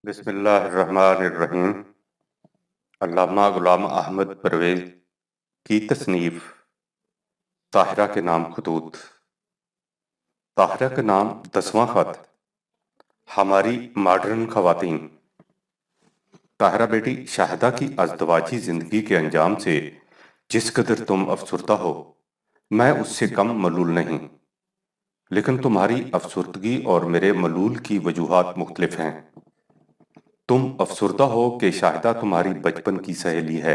بسم اللہ الرحمن الرحیم۔ علامہ غلام احمد پرویز کی تصنیف طاہرہ کے نام خطوط۔ طاہرہ کا نام 10واں خط۔ ہماری ماڈرن خواتین۔ طاہرہ بیٹی، شاہدہ کی ازدواجی زندگی کے انجام سے جس قدر تم افسردہ ہو، میں اس سے کم ملول نہیں، لیکن تمہاری افسردگی اور میرے ملول کی وجوہات مختلف ہیں۔ تم افسردہ ہو کہ شاہدہ تمہاری بچپن کی سہیلی ہے،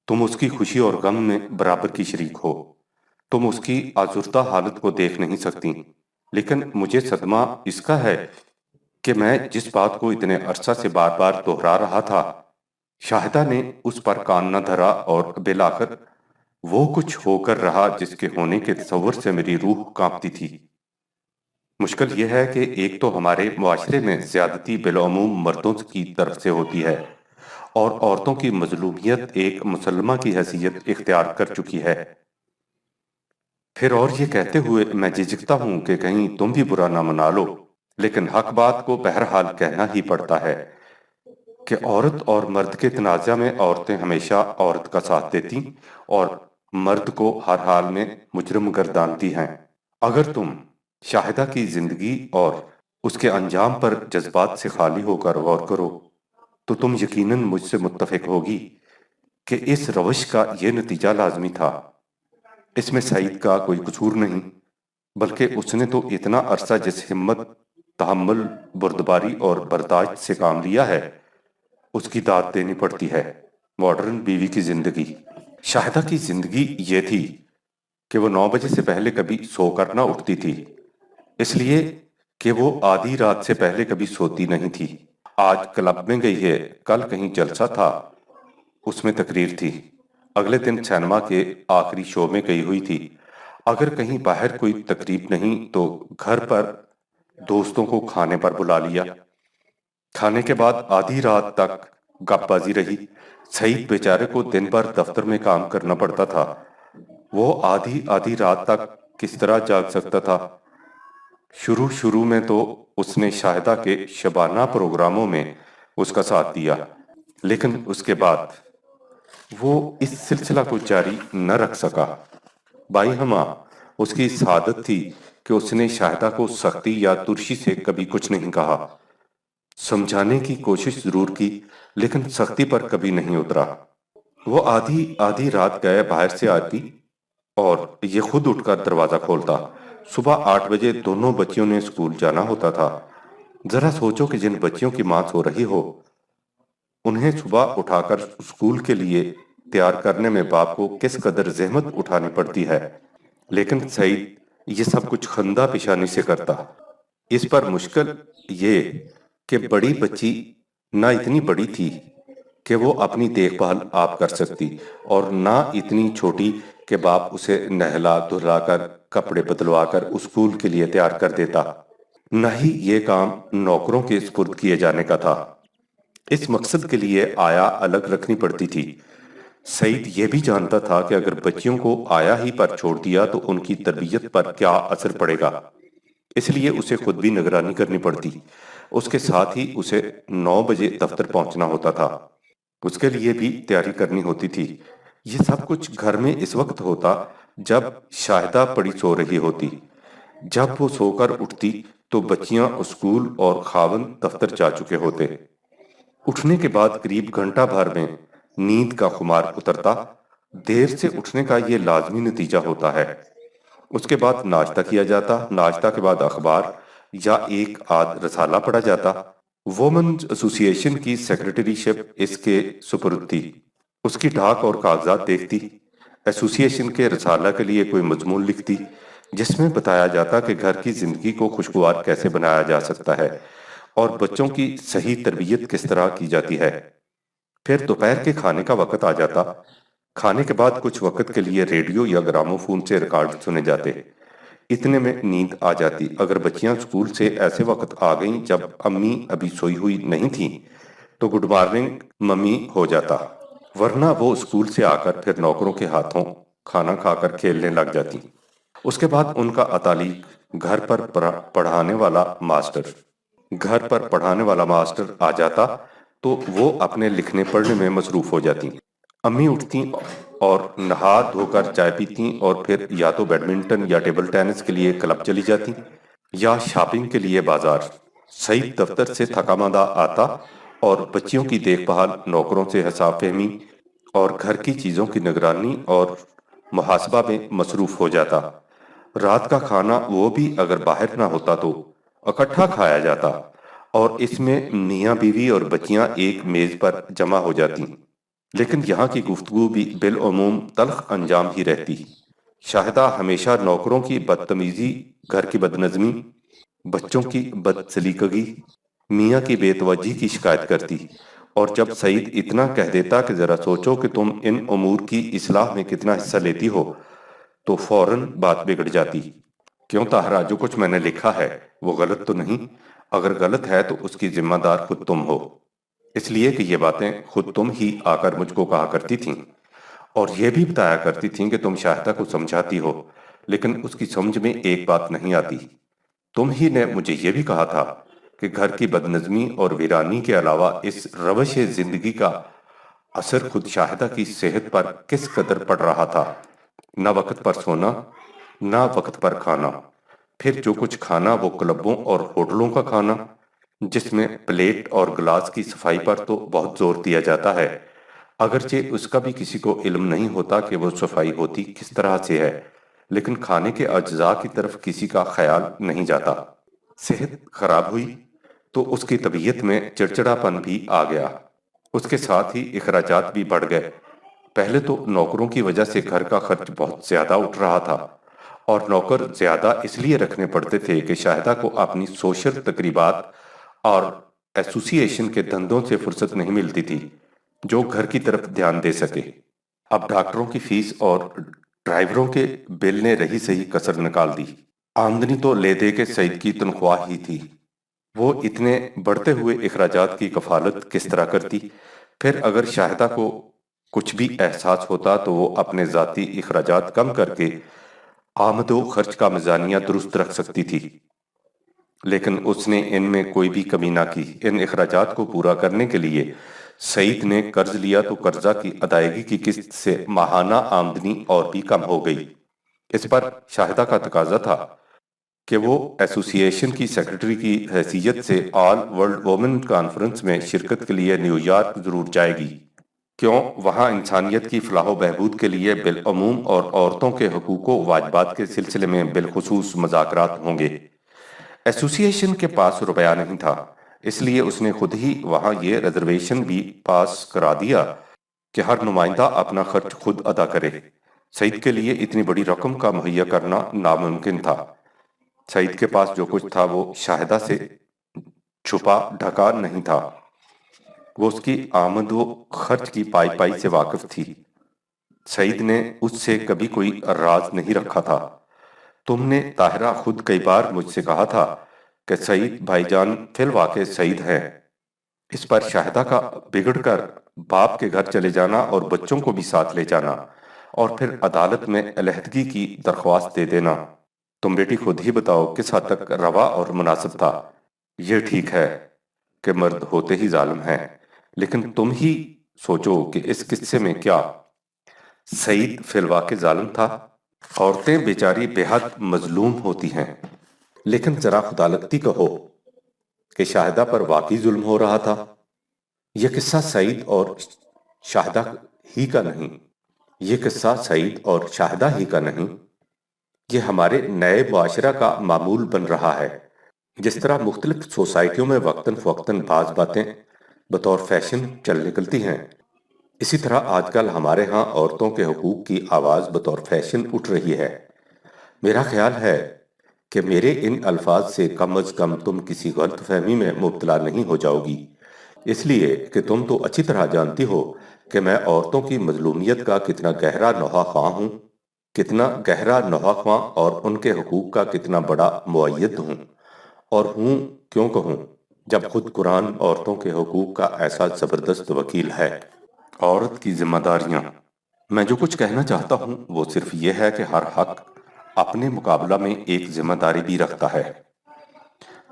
تم اس کی خوشی اور غم میں برابر کی شریک ہو، تم اس کی آزردہ حالت کو دیکھ نہیں سکتی، لیکن مجھے صدمہ اس کا ہے کہ میں جس بات کو اتنے عرصہ سے بار بار دہرا رہا تھا، شاہدہ نے اس پر کان نہ دھرا اور بالآخر وہ کچھ ہو کر رہا جس کے ہونے کے تصور سے میری روح کانپتی تھی۔ مشکل یہ ہے کہ ایک تو ہمارے معاشرے میں زیادتی بالعموم مردوں کی طرف سے ہوتی ہے اور عورتوں کی مظلومیت ایک مسلمہ کی حیثیت اختیار کر چکی ہے۔ پھر اور یہ کہتے ہوئے میں جھجکتا ہوں کہ کہیں تم بھی برا نہ منا لو، لیکن حق بات کو بہرحال کہنا ہی پڑتا ہے کہ عورت اور مرد کے تنازع میں عورتیں ہمیشہ عورت کا ساتھ دیتی اور مرد کو ہر حال میں مجرم گردانتی ہیں۔ اگر تم شاہدہ کی زندگی اور اس کے انجام پر جذبات سے خالی ہو کر غور کرو تو تم یقیناً مجھ سے متفق ہوگی کہ اس روش کا یہ نتیجہ لازمی تھا۔ اس میں سعید کا کوئی قصور نہیں، بلکہ اس نے تو اتنا عرصہ جس ہمت، تحمل، بردباری اور برداشت سے کام لیا ہے، اس کی داد دینی پڑتی ہے۔ ماڈرن بیوی کی زندگی۔ شاہدہ کی زندگی یہ تھی کہ وہ 9 بجے سے پہلے کبھی سو کر نہ اٹھتی تھی، اس لیے کہ وہ آدھی رات سے پہلے کبھی سوتی نہیں تھی۔ آج کلب میں گئی ہے، کل کہیں جلسہ تھا، اس میں تقریر تھی، اگلے دن سینما کے آخری شو میں گئی ہوئی تھی۔ اگر کہیں باہر کوئی تقریب نہیں تو گھر پر دوستوں کو کھانے پر بلا لیا۔ کھانے کے بعد آدھی رات تک گپ بازی رہی۔ سعید بیچارے کو دن بھر دفتر میں کام کرنا پڑتا تھا، وہ آدھی رات تک کس طرح جاگ سکتا تھا؟ شروع میں تو اس نے شاہدہ کے شبانہ پروگراموں میں اس کا ساتھ دیا، لیکن اس کے بعد وہ اس سلسلہ کو جاری نہ رکھ سکا۔ بائی ہمہ اس کی اس عادت تھی کہ اس نے شاہدہ کو سختی یا ترشی سے کبھی کچھ نہیں کہا، سمجھانے کی کوشش ضرور کی، لیکن سختی پر کبھی نہیں اترا۔ وہ آدھی رات گئے باہر سے آتی اور یہ خود اٹھ کر دروازہ کھولتا۔ صبح 8 بجے دونوں بچیوں نے اسکول جانا ہوتا تھا۔ ذرا سوچو کہ جن بچیوں کی ماں سو رہی ہو، انہیں صبح اٹھا کر اسکول کے لیے تیار کرنے میں باپ کو کس قدر زحمت اٹھانی پڑتی ہے، لیکن سعید یہ سب کچھ خندہ پیشانی سے کرتا۔ اس پر مشکل یہ کہ بڑی بچی نہ اتنی بڑی تھی کہ وہ اپنی دیکھ بھال آپ کر سکتی اور نہ اتنی چھوٹی کہ باپ اسے نہلا دھلا کر کپڑے بدلوا کر اسکول کے لیے تیار کر دیتا، نہ ہی یہ کام نوکروں کے سپرد کیے جانے کا تھا۔ اس مقصد کے لیے آیا الگ رکھنی پڑتی تھی۔ سعید یہ بھی جانتا تھا کہ اگر بچیوں کو آیا ہی پر چھوڑ دیا تو ان کی تربیت پر کیا اثر پڑے گا، اس لیے اسے خود بھی نگرانی کرنی پڑتی۔ اس کے ساتھ ہی اسے 9 بجے دفتر پہنچنا ہوتا تھا، اس کے لیے بھی تیاری کرنی ہوتی تھی۔ یہ سب کچھ گھر میں اس وقت ہوتا جب شاہدہ پڑی سو رہی ہوتی۔ جب وہ سو کر اٹھتی تو بچیاں اسکول اور خاوند دفتر جا چکے ہوتے۔ اٹھنے کے بعد قریب گھنٹہ بھر میں نیند کا خمار اترتا۔ دیر سے اٹھنے کا یہ لازمی نتیجہ ہوتا ہے۔ اس کے بعد ناشتہ کیا جاتا، ناشتہ کے بعد اخبار یا ایک آدھ رسالہ پڑھا جاتا۔ وومنز ایسوسی ایشن کی سیکرٹری شپ اس کے سپرد تھی، اس کی ڈھاک اور کاغذات دیکھتی، ایسوسی ایشن کے رسالہ کے لیے کوئی مضمون لکھتی جس میں بتایا جاتا کہ گھر کی زندگی کو خوشگوار کیسے بنایا جا سکتا ہے اور بچوں کی صحیح تربیت کس طرح کی جاتی ہے۔ پھر دوپہر کے کھانے کا وقت آ جاتا۔ کھانے کے بعد کچھ وقت کے لیے ریڈیو یا گرامو فون سے ریکارڈ سنے جاتے۔ اتنے میں نیند آ جاتی۔ اگر بچیاں اسکول سے ایسے وقت آ گئیں جب امی ابھی سوئی ہوئی نہیں تھیں تو گڈ مارننگ ممی ہو جاتا، ورنہ وہ اسکول سے آ کر پھر نوکروں کے ہاتھوں کھانا کھا کر کھیلنے لگ جاتی۔ اس کے بعد ان کا اتالیق گھر پر پڑھانے والا ماسٹر، گھر پر پڑھانے والا ماسٹر آ جاتا تو وہ اپنے لکھنے پڑھنے میں مصروف ہو جاتی۔ امی اٹھتی اور نہا دھو کر چائے پیتی اور پھر یا تو بیڈمنٹن یا ٹیبل ٹینس کے لیے کلب چلی جاتی یا شاپنگ کے لیے بازار۔ سعید دفتر سے تھکا ماندہ آتا اور بچیوں کی دیکھ بھال، نوکروں سے حساب فہمی اور گھر کی چیزوں کی نگرانی اور محاسبہ میں مصروف ہو جاتا۔ رات کا کھانا وہ بھی اگر باہر نہ ہوتا تو اکٹھا کھایا جاتا اور اس میں میاں بیوی اور بچیاں ایک میز پر جمع ہو جاتی۔ لیکن یہاں کی گفتگو بھی بالعموم تلخ انجام ہی رہتی۔ شاہدہ ہمیشہ نوکروں کی بدتمیزی، گھر کی بدنظمی، بچوں کی بدسلیقگی، میاں کی بے توجہی کی شکایت کرتی، اور جب سعید اتنا کہہ دیتا کہ ذرا سوچو کہ تم ان امور کی اصلاح میں کتنا حصہ لیتی ہو، تو فوراً بات بگڑ جاتی۔ کیوں طاہرہ، جو کچھ میں نے لکھا ہے وہ غلط تو نہیں؟ اگر غلط ہے تو اس کی ذمہ دار خود تم ہو، اس لیے کہ یہ باتیں خود تم ہی آ کر مجھ کو کہا کرتی تھیں، اور یہ بھی بتایا کرتی تھیں کہ تم شاہدہ کو سمجھاتی ہو لیکن اس کی سمجھ میں ایک بات نہیں آتی۔ تم ہی نے مجھے یہ بھی کہا تھا کہ گھر کی بدنظمی اور ویرانی کے علاوہ اس روش زندگی کا اثر خود شاہدہ کی صحت پر کس قدر پڑ رہا تھا۔ نہ وقت پر سونا، نہ وقت پر کھانا، پھر جو کچھ کھانا وہ کلبوں اور ہوٹلوں کا کھانا، جس میں پلیٹ اور گلاس کی صفائی پر تو بہت زور دیا جاتا ہے، اگرچہ اس کا بھی کسی کو علم نہیں ہوتا کہ وہ صفائی ہوتی کس طرح سے ہے، لیکن کھانے کے اجزاء کی طرف کسی کا خیال نہیں جاتا۔ صحت خراب ہوئی تو اس کی طبیعت میں چڑچڑاپن بھی آ گیا، اس کے ساتھ ہی اخراجات بھی بڑھ گئے۔ پہلے تو نوکروں کی وجہ سے گھر کا خرچ بہت زیادہ اٹھ رہا تھا، اور نوکر زیادہ اس لیے رکھنے پڑتے تھے کہ شاہدہ کو اپنی سوشل تقریبات اور ایسوسی ایشن کے دھندوں سے فرصت نہیں ملتی تھی جو گھر کی طرف دھیان دے سکے۔ اب ڈاکٹروں کی فیس اور ڈرائیوروں کے بل نے رہی سہی کسر نکال دی۔ آمدنی تو لے دے کے سعید کی تنخواہ ہی تھی، وہ اتنے بڑھتے ہوئے اخراجات کی کفالت کس طرح کرتی؟ پھر اگر شاہدہ کو کچھ بھی احساس ہوتا تو وہ اپنے ذاتی اخراجات کم کر کے آمد و خرچ کا میزانیہ درست رکھ سکتی تھی، لیکن اس نے ان میں کوئی بھی کمی نہ کی۔ ان اخراجات کو پورا کرنے کے لیے سعید نے قرض لیا تو قرضہ کی ادائیگی کی قسط سے ماہانہ آمدنی اور بھی کم ہو گئی۔ اس پر شاہدہ کا تقاضا تھا کہ وہ ایسوسی ایشن کی سیکرٹری کی حیثیت سے آل ورلڈ وومن کانفرنس میں شرکت کے لیے نیو یارک ضرور جائے گی۔ کیوں؟ وہاں انسانیت کی فلاح و بہبود کے لیے بالعموم اور عورتوں کے حقوق و واجبات کے سلسلے میں بالخصوص مذاکرات ہوں گے۔ ایسوسی ایشن کے پاس روپیہ نہیں تھا، اس لیے اس نے خود ہی وہاں یہ ریزرویشن بھی پاس کرا دیا کہ ہر نمائندہ اپنا خرچ خود ادا کرے۔ سعید کے لیے اتنی بڑی رقم کا مہیا کرنا ناممکن تھا۔ سعید کے پاس جو کچھ تھا وہ شاہدہ سے چھپا ڈھکا نہیں تھا، وہ اس کی آمد و خرچ کی پائی پائی سے واقف تھی۔ سعید نے اس سے کبھی کوئی راز نہیں رکھا تھا۔ تم نے طاہرہ خود کئی بار مجھ سے کہا تھا کہ سعید بھائی جان فی الواقع سعید ہیں۔ اس پر شاہدہ کا بگڑ کر باپ کے گھر چلے جانا اور بچوں کو بھی ساتھ لے جانا اور پھر عدالت میں علیحدگی کی درخواست دے دینا، تم بیٹی خود ہی بتاؤ کس حد تک روا اور مناسب تھا۔ یہ ٹھیک ہے کہ مرد ہوتے ہی ظالم ہیں، لیکن تم ہی سوچو کہ اس قصے میں کیا سعید فی الواقع ظالم تھا؟ عورتیں بیچاری بے حد مظلوم ہوتی ہیں، لیکن ذرا خدا لگتی کہو کہ شاہدہ پر واقعی ظلم ہو رہا تھا۔ یہ قصہ سعید اور شاہدہ ہی کا نہیں، یہ قصہ سعید اور شاہدہ ہی کا نہیں، یہ ہمارے نئے معاشرہ کا معمول بن رہا ہے۔ جس طرح مختلف سوسائٹیوں میں وقتاً فوقتاً بعض باتیں بطور فیشن چل نکلتی ہیں، اسی طرح آج کل ہمارے ہاں عورتوں کے حقوق کی آواز بطور فیشن اٹھ رہی ہے۔ میرا خیال ہے کہ میرے ان الفاظ سے کم از کم تم کسی غلط فہمی میں مبتلا نہیں ہو جاؤ گی، اس لیے کہ تم تو اچھی طرح جانتی ہو کہ میں عورتوں کی مظلومیت کا کتنا گہرا نوحہ خواں ہوں، کتنا گہرا نوحہ خواں اور ان کے حقوق کا کتنا بڑا مؤید ہوں، اور ہوں کیوں کہوں جب خود قرآن عورتوں کے حقوق کا ایسا زبردست وکیل ہے۔ عورت کی ذمہ داریاں، میں جو کچھ کہنا چاہتا ہوں وہ صرف یہ ہے کہ ہر حق اپنے مقابلہ میں ایک ذمہ داری بھی رکھتا ہے۔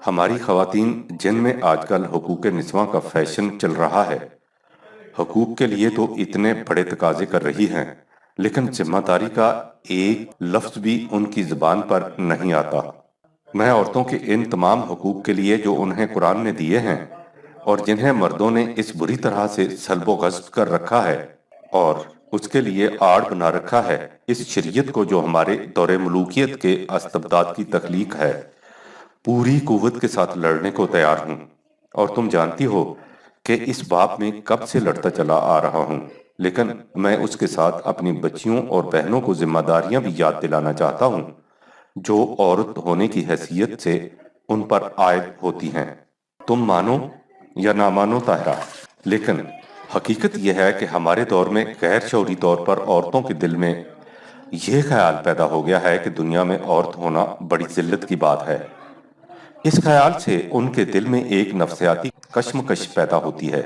ہماری خواتین جن میں آج کل حقوق نسواں کا فیشن چل رہا ہے، حقوق کے لیے تو اتنے بڑے تقاضے کر رہی ہیں، لیکن ذمہ داری کا ایک لفظ بھی ان کی زبان پر نہیں آتا۔ میں عورتوں کے ان تمام حقوق کے لیے جو انہیں قرآن نے دیے ہیں اور جنہیں مردوں نے اس بری طرح سے سلب و غصب کر رکھا ہے اور اس کے لیے آڑ بنا رکھا ہے، اس شریعت کو جو ہمارے دور ملوکیت کے استبداد کی تخلیق ہے، پوری قوت کے ساتھ لڑنے کو تیار ہوں۔ اور تم جانتی ہو کہ اس باب میں کب سے لڑتا چلا آ رہا ہوں، لیکن میں اس کے ساتھ اپنی بچیوں اور بہنوں کو ذمہ داریاں بھی یاد دلانا چاہتا ہوں جو عورت ہونے کی حیثیت سے ان پر عائد ہوتی ہیں۔ تم مانو یا نہ مانو طاہرہ، لیکن حقیقت یہ ہے کہ ہمارے دور میں غیر شعوری طور پر عورتوں کے دل میں یہ خیال پیدا ہو گیا ہے کہ دنیا میں عورت ہونا بڑی ذلت کی بات ہے۔ اس خیال سے ان کے دل میں ایک نفسیاتی کشمکش پیدا ہوتی ہے۔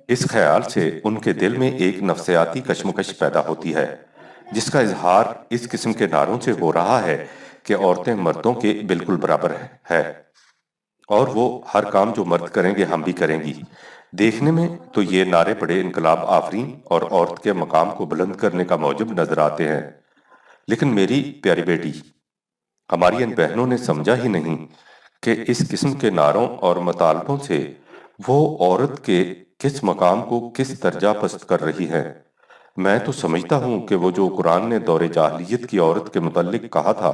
اس خیال سے ان کے دل میں ایک نفسیاتی کشمکش پیدا ہوتی ہے جس کا اظہار اس قسم کے نعروں سے ہو رہا ہے کہ عورتیں مردوں کے بالکل برابر ہے اور وہ ہر کام جو مرد کریں گے ہم بھی کریں گی۔ دیکھنے میں تو یہ نعرے بڑے انقلاب آفرین اور عورت کے مقام کو بلند کرنے کا موجب نظر آتے ہیں، لیکن میری پیاری بیٹی، ہماری ان بہنوں نے سمجھا ہی نہیں کہ اس قسم کے نعروں اور مطالبوں سے وہ عورت کے کس مقام کو کس درجہ پست کر رہی ہے۔ میں تو سمجھتا ہوں کہ وہ جو قرآن نے دور جاہلیت کی عورت کے متعلق کہا تھا،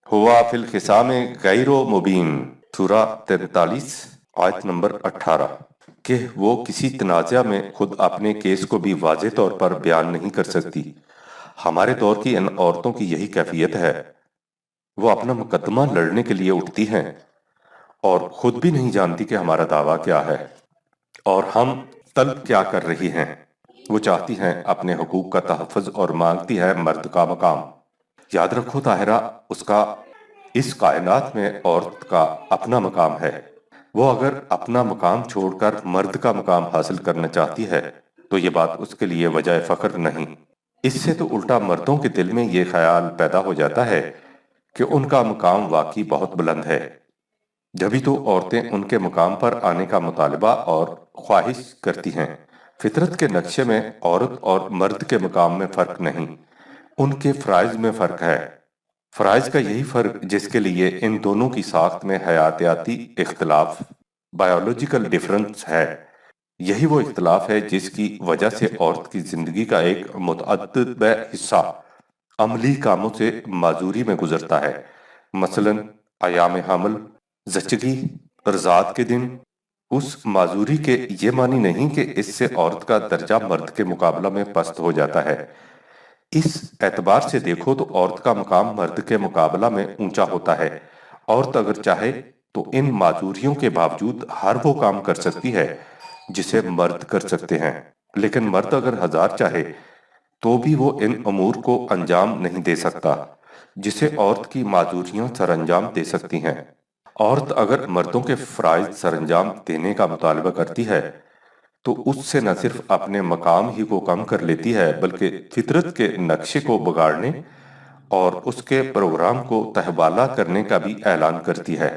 ہوا فی الخصام غیر مبین، سورہ 43 آیت نمبر 18، کہ وہ کسی تنازعہ میں خود اپنے کیس کو بھی واضح طور پر بیان نہیں کر سکتی۔ ہمارے دور کی ان عورتوں کی یہی کیفیت ہے، وہ اپنا مقدمہ لڑنے کے لیے اٹھتی ہیں اور خود بھی نہیں جانتی کہ ہمارا دعویٰ کیا ہے اور ہم طلب کیا کر رہی ہیں۔ وہ چاہتی ہیں اپنے حقوق کا تحفظ اور مانگتی ہے مرد کا مقام۔ یاد رکھو طاہرہ، اس کا اس کائنات میں عورت کا اپنا مقام ہے۔ وہ اگر اپنا مقام چھوڑ کر مرد کا مقام حاصل کرنا چاہتی ہے تو یہ بات اس کے لیے وجہ فخر نہیں۔ اس سے تو الٹا مردوں کے دل میں یہ خیال پیدا ہو جاتا ہے کہ ان کا مقام واقعی بہت بلند ہے۔ جبھی تو عورتیں ان کے مقام پر آنے کا مطالبہ اور خواہش کرتی ہیں۔ فطرت کے نقشے میں عورت اور مرد کے مقام میں فرق نہیں، ان کے فرائض میں فرق ہے۔ فرائض کا یہی فرق جس کے لیے ان دونوں کی ساخت میں حیاتیاتی اختلاف، بایولوجیکل ڈیفرنس ہے، یہی وہ اختلاف ہے جس کی وجہ سے عورت کی زندگی کا ایک متعدد حصہ عملی کاموں سے معذوری میں گزرتا ہے، مثلاً ایام حمل، زچگی، ارضاعت کے دن۔ اس معذوری کے یہ معنی نہیں کہ اس سے عورت کا درجہ مرد کے مقابلہ میں پست ہو جاتا ہے۔ اس اعتبار سے دیکھو تو عورت کا مقام مرد کے مقابلہ میں اونچا ہوتا ہے۔ عورت اگر چاہے تو ان معذوریوں کے باوجود ہر وہ کام کر سکتی ہے جسے مرد کر سکتے ہیں، لیکن مرد اگر ہزار چاہے تو بھی وہ ان امور کو انجام نہیں دے سکتا جسے عورت کی معذوریاں سر انجام دے سکتی ہیں۔ عورت اگر مردوں کے فرائض سر انجام دینے کا مطالبہ کرتی ہے تو اس سے نہ صرف اپنے مقام ہی کو کم کر لیتی ہے بلکہ فطرت کے نقشے کو بگاڑنے اور اس کے پروگرام کو تہبالہ کرنے کا بھی اعلان کرتی ہے۔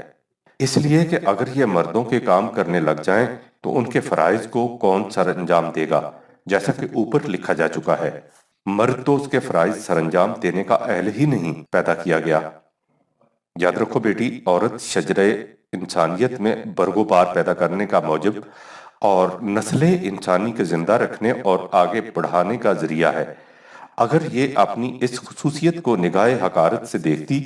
اس لیے کہ اگر یہ مردوں کے کام کرنے لگ جائیں تو ان کے فرائض کو کون سر انجام دے گا، جیسا کہ اوپر لکھا جا چکا ہے۔ مرد تو اس کے فرائض سر انجام دینے کا اہل ہی نہیں پیدا کیا گیا۔ یاد رکھو بیٹی، عورت شجرہ انسانیت میں برگ و بار پیدا کرنے کا موجب اور نسل انسانی کے زندہ رکھنے اور آگے بڑھانے کا ذریعہ ہے۔ اگر یہ اپنی اس خصوصیت کو نگاہ حقارت سے دیکھتی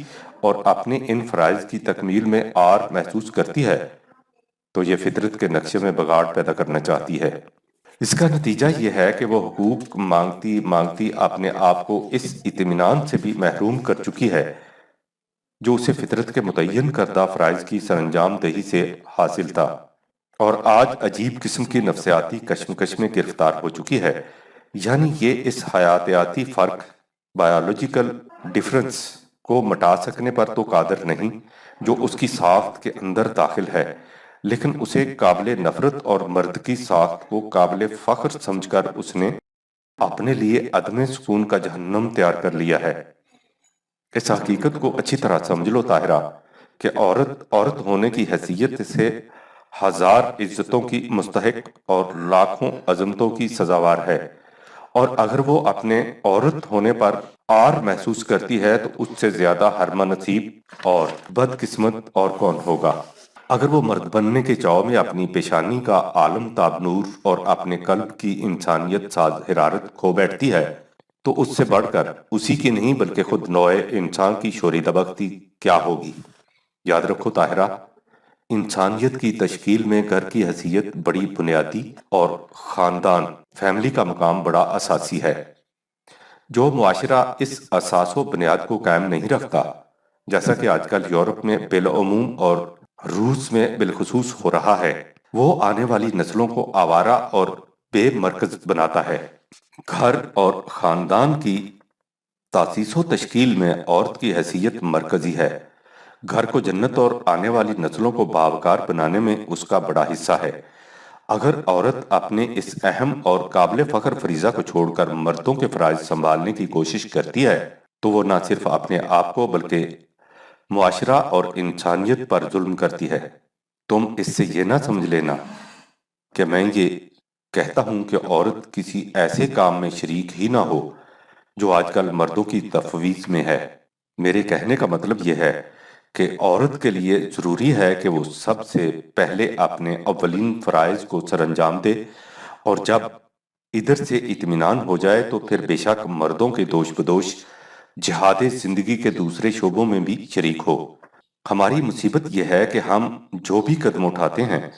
اور اپنے ان فرائض کی تکمیل میں آر محسوس کرتی ہے تو یہ فطرت کے نقشے میں بگاڑ پیدا کرنا چاہتی ہے۔ اس کا نتیجہ یہ ہے کہ وہ حقوق مانگتی مانگتی اپنے آپ کو اس اطمینان سے بھی محروم کر چکی ہے جو اسے فطرت کے متعین کردہ فرائض کی سر انجام دہی سے حاصل تھا، اور آج عجیب قسم کی نفسیاتی کشمکش میں گرفتار ہو چکی ہے۔ یعنی یہ اس حیاتیاتی فرق، بایولوجیکل ڈیفرنس کو مٹا سکنے پر تو قادر نہیں جو اس کی ساخت کے اندر داخل ہے، لیکن اسے قابل نفرت اور مرد کی ساخت کو قابل فخر سمجھ کر اس نے اپنے لیے عدم سکون کا جہنم تیار کر لیا ہے۔ اس حقیقت کو اچھی طرح سمجھ لو طاہرہ کہ عورت عورت ہونے کی حیثیت سے ہزار عزتوں کی مستحق اور لاکھوں عظمتوں کی سزاوار ہے، اور اگر وہ اپنے عورت ہونے پر عار محسوس کرتی ہے تو اس سے زیادہ حرمہ نصیب اور بدقسمت اور کون ہوگا؟ اگر وہ مرد بننے کے چاؤ میں اپنی پیشانی کا عالم تاب نور اور اپنے قلب کی انسانیت ساز حرارت کھو بیٹھتی ہے تو اس سے بڑھ کر اسی کی نہیں بلکہ خود نوع انسان کی شوریدہ بختی کیا ہوگی؟ یاد رکھو طاہرہ، انسانیت کی تشکیل میں گھر کی حیثیت بڑی بنیادی اور خاندان فیملی کا مقام بڑا اساسی ہے۔ جو معاشرہ اس اساس و بنیاد کو قائم نہیں رکھتا، جیسا کہ آج کل یورپ میں بالعموم اور روس میں بالخصوص ہو رہا ہے، وہ آنے والی نسلوں کو آوارہ اور بے مرکز بناتا ہے۔ گھر اور خاندان کی تاسیس و تشکیل میں عورت کی حیثیت مرکزی ہے۔ گھر کو جنت اور آنے والی نسلوں کو باوقار بنانے میں اس کا بڑا حصہ ہے۔ اگر عورت اپنے اس اہم اور قابل فخر فریضہ کو چھوڑ کر مردوں کے فرائض سنبھالنے کی کوشش کرتی ہے تو وہ نہ صرف اپنے آپ کو بلکہ معاشرہ اور انسانیت پر ظلم کرتی ہے۔ تم اس سے یہ نہ سمجھ لینا کہ میں یہ کہتا ہوں کہ عورت کسی ایسے کام میں شریک ہی نہ ہو جو آج کل مردوں کی تفویض میں ہے۔ میرے کہنے کا مطلب یہ ہے کہ عورت کے لیے ضروری ہے کہ وہ سب سے پہلے اپنے اولین فرائض کو سر انجام دے، اور جب ادھر سے اطمینان ہو جائے تو پھر بے شک مردوں کے دوش بدوش جہاد زندگی کے دوسرے شعبوں میں بھی شریک ہو۔ ہماری مصیبت یہ ہے کہ ہم جو بھی قدم اٹھاتے ہیں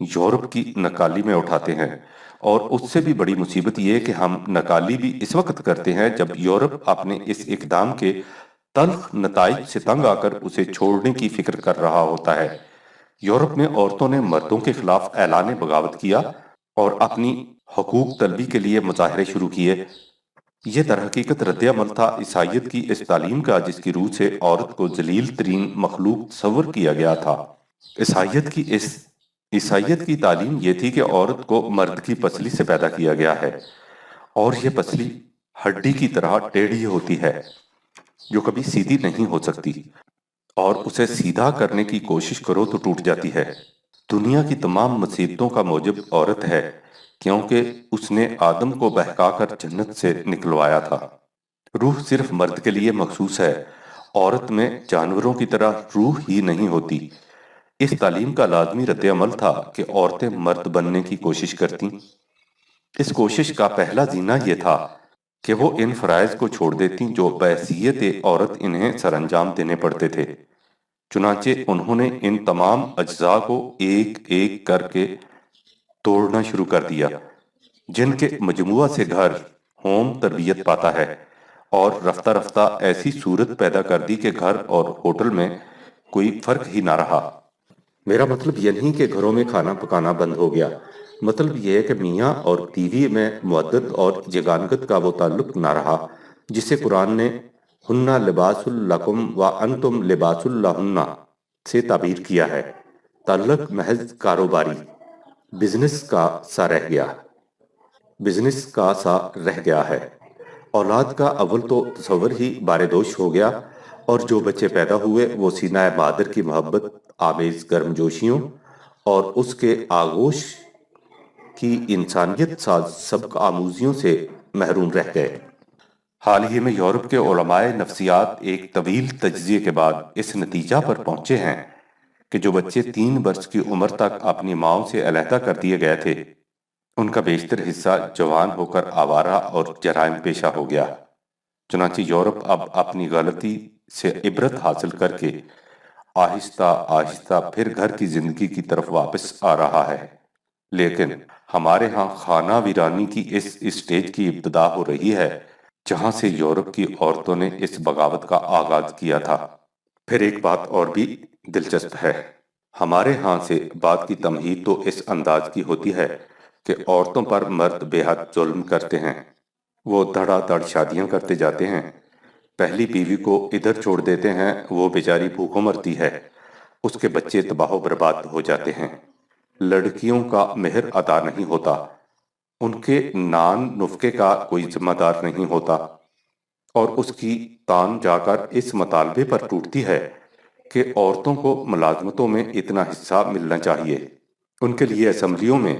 یورپ کی نکالی میں اٹھاتے ہیں، اور اس سے بھی بڑی مصیبت یہ کہ ہم نکالی بھی اس وقت کرتے ہیں جب یورپ اپنے اس اقدام کے تلخ نتائج سے تنگ آ کر اسے چھوڑنے کی فکر کر رہا ہوتا ہے۔ یورپ میں عورتوں نے مردوں کے خلاف اعلان بغاوت کیا اور اپنی حقوق طلبی کے لیے مظاہرے شروع کیے۔ یہ در حقیقت رد عمل تھا عیسائیت کی اس تعلیم کا جس کی روح سے عورت کو ذلیل ترین مخلوق تصور کیا گیا تھا۔ عیسائیت کی تعلیم یہ تھی کہ عورت کو مرد کی پسلی سے پیدا کیا گیا ہے، اور یہ پسلی ہڈی کی طرح ٹیڑھی ہوتی ہے جو کبھی سیدھی نہیں ہو سکتی، اور اسے سیدھا کرنے کی کوشش کرو تو ٹوٹ جاتی ہے۔ دنیا کی تمام مصیبتوں کا موجب عورت ہے، کیونکہ اس نے آدم کو بہکا کر جنت سے نکلوایا تھا۔ روح صرف مرد کے لیے مخصوص ہے، عورت میں جانوروں کی طرح روح ہی نہیں ہوتی۔ اس تعلیم کا لازمی رد عمل تھا کہ عورتیں مرد بننے کی کوشش کرتیں۔ اس کوشش کا پہلا زینہ یہ تھا کہ وہ ان فرائض کو چھوڑ دیتیں جو بحیثیت عورت انہیں سر انجام دینے پڑتے تھے۔ چنانچہ انہوں نے ان تمام اجزاء کو ایک ایک کر کے توڑنا شروع کر دیا، جن کے مجموعہ سے گھر ہوم تربیت پاتا ہے، اور رفتہ رفتہ ایسی صورت پیدا کر دی کہ گھر اور ہوٹل میں کوئی فرق ہی نہ رہا۔ میرا مطلب یہ نہیں کہ گھروں میں کھانا پکانا بند ہو گیا، مطلب یہ ہے کہ میاں اور بیوی میں مودت اور یگانگت کا وہ تعلق نہ رہا جسے قرآن نے ہن لباس لکم وانتم لباس لہن سے تعبیر کیا ہے۔ تعلق محض کاروباری بزنس کا سا رہ گیا ہے۔ اولاد کا اول تو تصور ہی بارے دوش ہو گیا، اور جو بچے پیدا ہوئے وہ سینہ مادر کی محبت آمیز گرم جوشیوں اور اس کے آغوش کی انسانیت ساز سبق آموزیوں سے محروم رہ گئے۔ حال ہی میں یورپ کے علماء نفسیات ایک طویل تجزیے کے بعد اس نتیجہ پر پہنچے ہیں کہ جو بچے 3 برس کی عمر تک اپنی ماؤں سے علیحدہ کر دیے گئے تھے، ان کا بیشتر حصہ جوان ہو کر آوارہ اور جرائم پیشہ ہو گیا۔ چنانچہ یورپ اب اپنی غلطی سے عبرت حاصل کر کے آہستہ آہستہ پھر گھر کی زندگی کی طرف واپس آ رہا ہے، لیکن ہمارے ہاں خانہ ویرانی کی اس اسٹیج کی ابتدا ہو رہی ہے جہاں سے یورپ کی عورتوں نے اس بغاوت کا آغاز کیا تھا۔ پھر ایک بات اور بھی دلچسپ ہے، ہمارے ہاں سے بات کی تمہید تو اس انداز کی ہوتی ہے کہ عورتوں پر مرد بے حد ظلم کرتے ہیں، وہ دھڑا دھڑ شادیاں کرتے جاتے ہیں، پہلی بیوی کو ادھر چھوڑ دیتے ہیں، وہ بیچاری بھوکوں مرتی ہے، اس کے بچے تباہ و برباد ہو جاتے ہیں، لڑکیوں کا مہر ادا نہیں ہوتا، ان کے نان نفقے کا کوئی ذمہ دار نہیں ہوتا، اور اس کی تان جا کر اس مطالبے پر ٹوٹتی ہے کہ عورتوں کو ملازمتوں میں اتنا حصہ ملنا چاہیے، ان کے لیے اسمبلیوں میں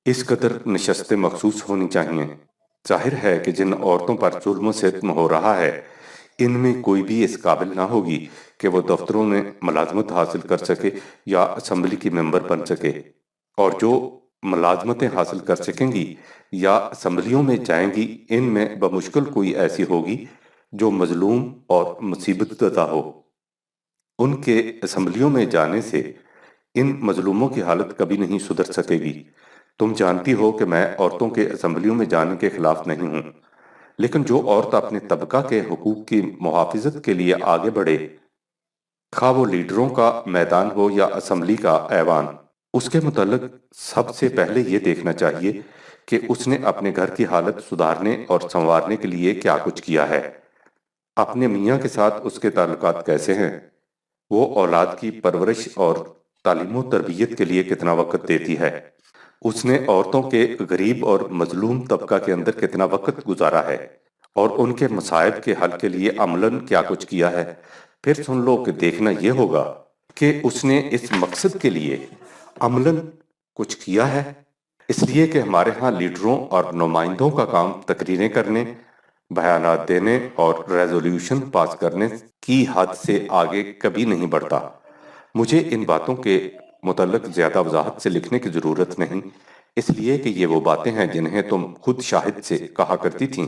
اس قدر نشستیں مخصوص ہونی چاہیے۔ ظاہر ہے کہ جن عورتوں پر ظلم و ستم ہو رہا ہے ان میں کوئی بھی اس قابل نہ ہوگی کہ وہ دفتروں میں ملازمت حاصل کر سکے یا اسمبلی کی ممبر بن سکے، اور جو ملازمتیں حاصل کر سکیں گی یا اسمبلیوں میں جائیں گی ان میں بمشکل کوئی ایسی ہوگی جو مظلوم اور مصیبت زدہ ہو۔ ان کے اسمبلیوں میں جانے سے ان مظلوموں کی حالت کبھی نہیں سدھر سکے گی۔ تم جانتی ہو کہ میں عورتوں کے اسمبلیوں میں جانے کے خلاف نہیں ہوں، لیکن جو عورت اپنے طبقہ کے حقوق کی محافظت کے لیے آگے بڑھے، خواہ وہ لیڈروں کا میدان ہو یا اسمبلی کا ایوان، اس کے متعلق سب سے پہلے یہ دیکھنا چاہیے کہ اس نے اپنے گھر کی حالت سدھارنے اور سنوارنے کے لیے کیا کچھ کیا ہے، اپنے میاں کے ساتھ اس کے تعلقات کیسے ہیں، وہ اولاد کی پرورش اور تعلیم و تربیت کے لیے کتنا وقت دیتی ہے، اس نے عورتوں کے غریب اور مظلوم طبقہ کے اندر کتنا وقت گزارا ہے اور ان کے مصائب کے حل کے لیے عملاً کیا کچھ کیا ہے۔ پھر سن لو کہ دیکھنا یہ ہوگا کہ اس نے اس مقصد کے لیے عملاً کچھ کیا ہے۔ اس لیے کہ ہمارے ہاں لیڈروں اور نمائندوں کا کام تقریریں کرنے، بیانات دینے اور ریزولوشن پاس کرنے کی حد سے آگے کبھی نہیں بڑھتا۔ مجھے ان باتوں کے متعلق زیادہ وضاحت سے لکھنے کی ضرورت نہیں، اس لیے کہ یہ وہ باتیں ہیں جنہیں تم خود شاہد سے کہا کرتی تھیں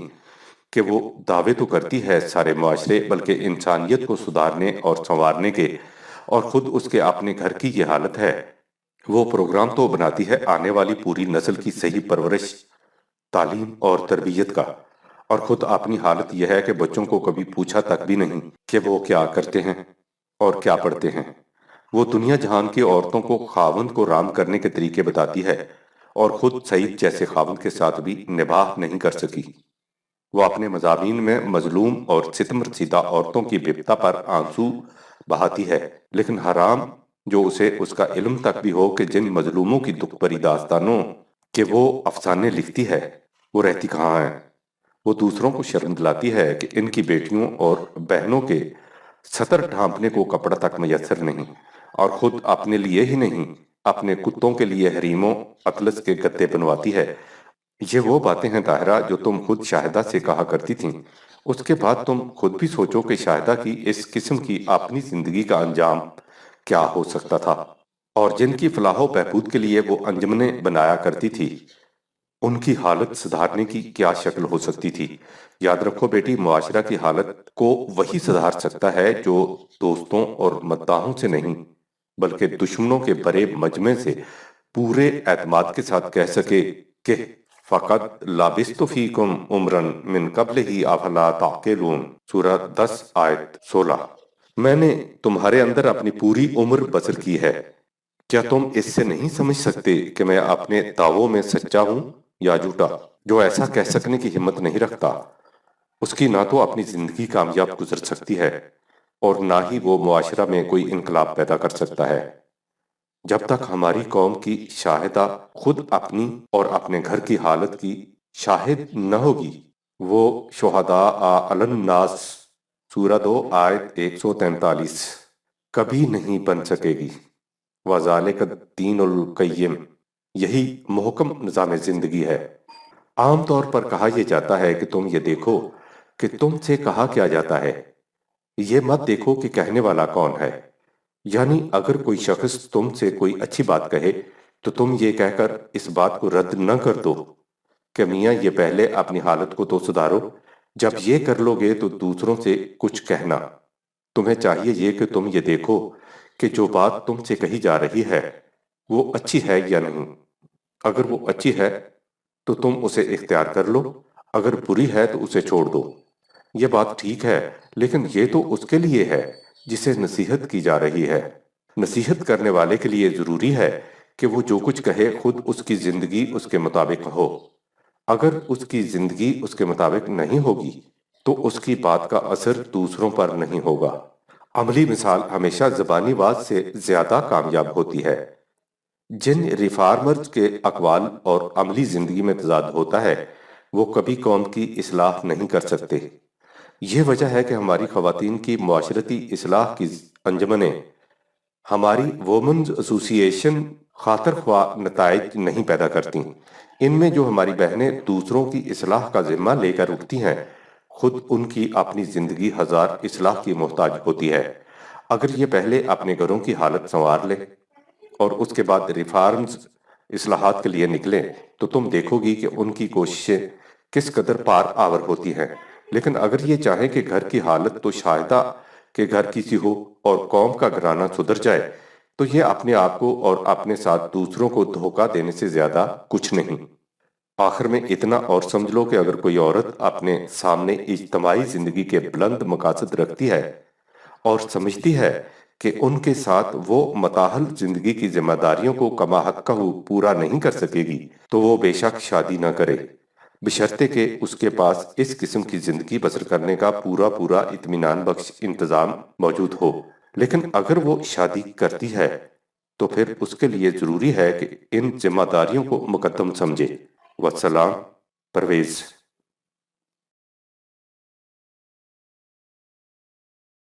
کہ وہ دعوے تو کرتی ہے سارے معاشرے بلکہ انسانیت کو سدھارنے اور سنوارنے کے، اور خود اس کے اپنے گھر کی یہ حالت ہے۔ وہ پروگرام تو بناتی ہے آنے والی پوری نسل کی صحیح پرورش، تعلیم اور تربیت کا، اور خود اپنی حالت یہ ہے کہ بچوں کو کبھی پوچھا تک بھی نہیں کہ وہ کیا کرتے ہیں اور کیا پڑھتے ہیں۔ وہ دنیا جہان کی عورتوں کو خاوند کو رام کرنے کے طریقے بتاتی ہے اور خود سعید جیسے خاوند کے ساتھ بھی نباہ نہیں کر سکی۔ وہ اپنے مضامین میں مظلوم اور ستم رسیدہ عورتوں کی بپتا پر آنسو بہاتی ہے، لیکن حرام جو اسے اس کا علم تک بھی ہو کہ جن مظلوموں کی دکھ بھری داستانوں کہ وہ افسانے لکھتی ہے وہ رہتی کہاں ہے۔ وہ دوسروں کو شرم دلاتی ہے کہ ان کی بیٹیوں اور بہنوں کے سطر ڈھانپنے کو کپڑا تک میسر نہیں، اور خود اپنے لیے ہی نہیں اپنے کتوں کے لیے حریموں اطلس کے گدے بنواتی ہے۔ یہ وہ باتیں ہیں طاہرہ جو تم خود شاہدہ سے کہا کرتی تھیں۔ اس کے بعد تم خود بھی سوچو کہ شاہدہ کی اس قسم کی اپنی زندگی کا انجام کیا ہو سکتا تھا، اور جن کی فلاح و بہبود کے لیے وہ انجمنیں بنایا کرتی تھی ان کی حالت سدھارنے کی کیا شکل ہو سکتی تھی۔ یاد رکھو بیٹی، معاشرہ کی حالت کو وہی سدھار سکتا ہے جو دوستوں اور مداحوں سے نہیں بلکہ دشمنوں کے بڑے مجمع سے پورے اعتماد کے ساتھ کہہ سکے کہ فقط لابثت فیکم عمرا من قبلہ افلا تعقلون، سورہ 10 آیت 16۔ میں نے تمہارے اندر اپنی پوری عمر بسر کی ہے، کیا تم اس سے نہیں سمجھ سکتے کہ میں اپنے دعووں میں سچا ہوں یا جھوٹا؟ جو ایسا کہہ سکنے کی ہمت نہیں رکھتا اس کی نہ تو اپنی زندگی کامیاب گزر سکتی ہے اور نہ ہی وہ معاشرہ میں کوئی انقلاب پیدا کر سکتا ہے۔ جب تک ہماری قوم کی شاہدہ خود اپنی اور اپنے گھر کی حالت کی شاہد نہ ہوگی، وہ شہداء علی الناس، سورہ 2 آیت 143 کبھی نہیں بن سکے گی۔ وَذَلِكَ الدِّينُ الْقَيِّمُ، یہی محکم نظام زندگی ہے۔ عام طور پر کہا یہ جاتا ہے کہ تم یہ دیکھو کہ تم سے کہا کیا جاتا ہے، یہ مت دیکھو کہ کہنے والا کون ہے۔ یعنی اگر کوئی شخص تم سے کوئی اچھی بات کہے تو تم یہ کہہ کر اس بات کو رد نہ کر دو کہ میاں یہ پہلے اپنی حالت کو تو سدھارو، جب یہ کر لو گے تو دوسروں سے کچھ کہنا۔ تمہیں چاہیے یہ کہ تم یہ دیکھو کہ جو بات تم سے کہی جا رہی ہے وہ اچھی ہے یا نہیں۔ اگر وہ اچھی ہے تو تم اسے اختیار کر لو، اگر بری ہے تو اسے چھوڑ دو۔ یہ بات ٹھیک ہے، لیکن یہ تو اس کے لیے ہے جسے نصیحت کی جا رہی ہے۔ نصیحت کرنے والے کے لیے ضروری ہے کہ وہ جو کچھ کہے خود اس کی زندگی اس کے مطابق ہو۔ اگر اس کی زندگی اس کے مطابق نہیں ہوگی تو اس کی بات کا اثر دوسروں پر نہیں ہوگا۔ عملی مثال ہمیشہ زبانی بات سے زیادہ کامیاب ہوتی ہے۔ جن ریفارمرز کے اقوال اور عملی زندگی میں تضاد ہوتا ہے وہ کبھی قوم کی اصلاح نہیں کر سکتے۔ یہ وجہ ہے کہ ہماری خواتین کی معاشرتی اصلاح کی انجمنیں، ہماری وومنز ایسوسی ایشن خاطر خواہ نتائج نہیں پیدا کرتی۔ ان میں جو ہماری بہنیں دوسروں کی اصلاح کا ذمہ لے کر اٹھتی ہیں، خود ان کی اپنی زندگی ہزار اصلاح کی محتاج ہوتی ہے۔ اگر یہ پہلے اپنے گھروں کی حالت سنوار لیں اور اس کے بعد ریفارمز، اصلاحات کے لیے نکلیں، تو تم دیکھو گی کہ ان کی کوششیں کس قدر پار آور ہوتی ہیں۔ لیکن اگر یہ چاہیں کہ گھر کی حالت تو شاہدہ کہ گھر کسی ہو اور قوم کا گھرانہ سدھر جائے، تو یہ اپنے آپ کو اور اپنے ساتھ دوسروں کو دھوکہ دینے سے زیادہ کچھ نہیں۔ آخر میں اتنا اور سمجھ لو کہ اگر کوئی عورت اپنے سامنے اجتماعی زندگی کے بلند مقاصد رکھتی ہے اور سمجھتی ہے کہ ان کے ساتھ وہ متاحل زندگی کی ذمہ داریوں کو کما حقہ پورا نہیں کر سکے گی، تو وہ بے شک شادی نہ کرے، بشرطے کہ اس کے پاس اس قسم کی زندگی بسر کرنے کا پورا اطمینان بخش انتظام موجود ہو۔ لیکن اگر وہ شادی کرتی ہے تو پھر اس کے لیے ضروری ہے کہ ان ذمہ داریوں کو مقدم سمجھے۔ والسلام، پرویز۔